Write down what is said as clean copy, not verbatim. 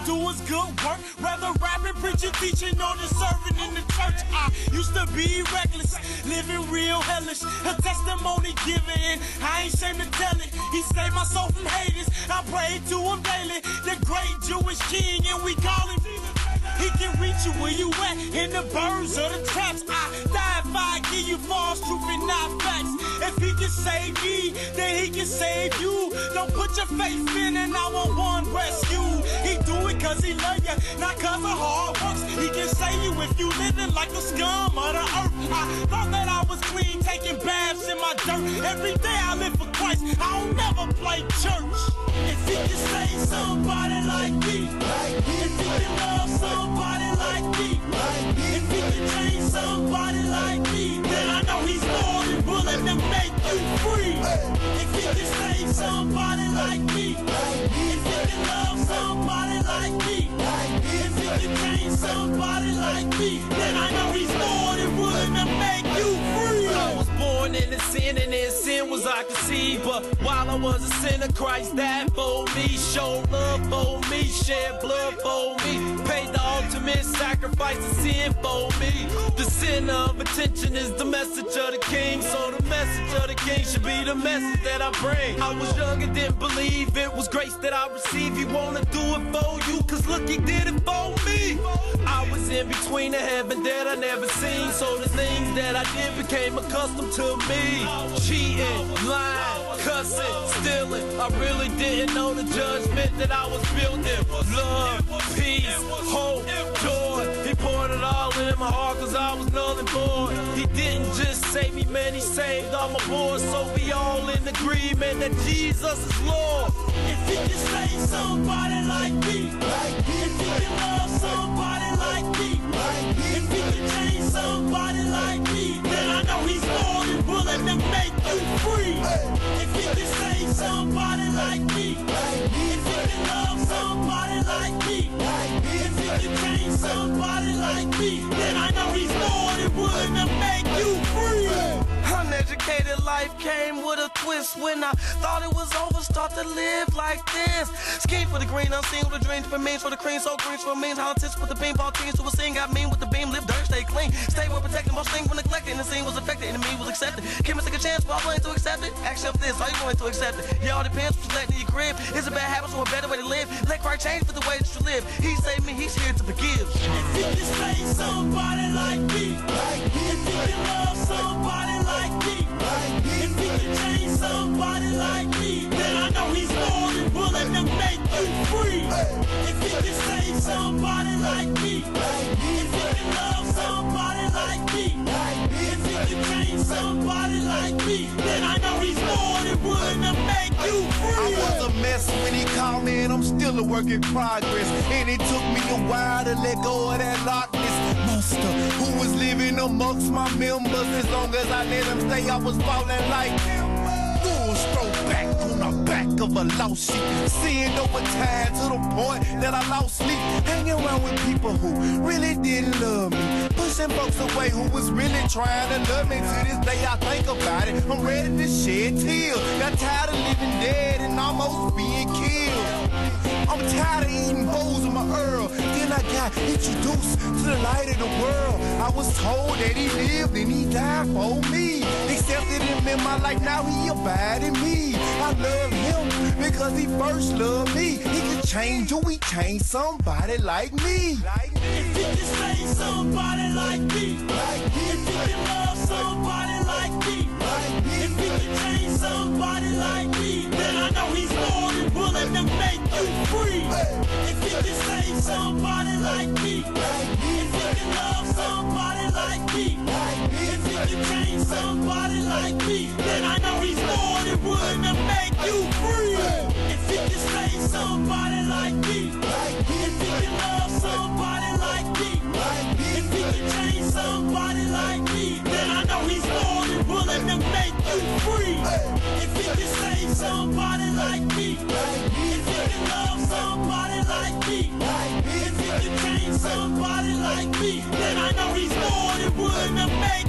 do is good work. Rather rapping, preaching, teaching, or just serving in the church. I used to be reckless, living real hellish. A testimony given, I ain't ashamed to tell it. He saved my soul from haters. I pray to him daily. The great Jewish king, and we call him. He can reach you where you at, in the birds or the traps. I die if I give you false truth and not facts. If he can save me, then he can save you. Don't put your faith in and I want one rescue. He do it cause he love you, not cause of hard works. He can save you if you living like the scum of the earth. I thought that I was clean, taking baths in my dirt. Every day I live for Christ, I don't never play church. If he can save somebody like me, if he can love somebody like me, if he can change somebody like me, then I know he's more than willing to make you free. If he can save somebody like me, if he can love somebody like me, if he can change somebody like me, then I know he's more than willing to make you free. I was born into sin, and in sin was I conceived. But while I was a sinner, Christ died for me, showed love for me, shed blood for me, paid the ultimate sacrifice of sin for me. The sin of attention is the message of the king, so the message of the king should be the message that I bring. I was young and didn't believe it was grace that I received. He wanna do it for you, cause look, he did it for me. I was in between the heaven that I never seen, so the things that I did became accustomed to me. Cheating, lying, cussing, stealing, I really didn't know the judgment that I was building. Love, peace, hope, joy, he poured it all in my heart cause I was null and void. He didn't just save me, man, he saved all my boys. So we all in agreement that Jesus is Lord. If he can save somebody like me, if he can love somebody like me, if he can change somebody like me, then I know he's more than willing to make you free. If he can save somebody like me, if he can love somebody like me, if he can change somebody like me, then I know he's more than willing to make you free. Uneducated life came with a twist. When I thought it was over, start to live like this. Scheme for the green, unseen with a dream for means for the cream, so green for means. Politics with the beanball teams to a scene, got mean with the beam, live dirt, stay clean. Stay well protected, most things were neglected, and the scene was affected, and the me was accepted. Give me a chance, but I'm willing to accept it. Accept this, are you willing to accept it? Yeah, all depends what you let in your crib. It's a bad habit, so a better way to live. Let Christ change for the way that you live. He saved me, he's here to forgive. If he can save somebody like me, if he can love somebody like me, if he can change somebody like me, then I know he's more than willing to make you free. If he can save somebody like me, if he can love somebody like me, if he can change somebody like me, then I know he's more than willing to make you free. I was a mess when he called me, and I'm still a work in progress. And it took me a while to let go of that darkness monster who was living amongst my members. As long as I let him stay, I was falling like full stroke back on the back of a lost sheep. Seeing over time to the point that I lost sleep. Hanging around with people who really didn't love me. Pushing folks away who was really trying to love me. To this day I think about it, I'm ready to shed tears. Got tired of living dead and almost being killed. I'm tired of eating bowls of my Earl. Then I got introduced to the light of the world. I was told that he lived and he died for me. Accepted him in my life, now he abide in me. I love him because he first loved me. He can change you, he changed somebody like me. If he can save somebody like me, if he can love somebody like me, if he can change somebody like me, then I know he's more than willing to make you free. If he can save somebody like me, if he can love somebody like me, if he can change somebody like me, then I know he's more than willing to make you free. If he can save somebody like me, if he can love somebody like me, if he can change somebody like me, then I know he's more than willing to make you free. If he can save somebody like me, if he can love somebody like me, if he can change somebody like me, then I know he's more than willing to make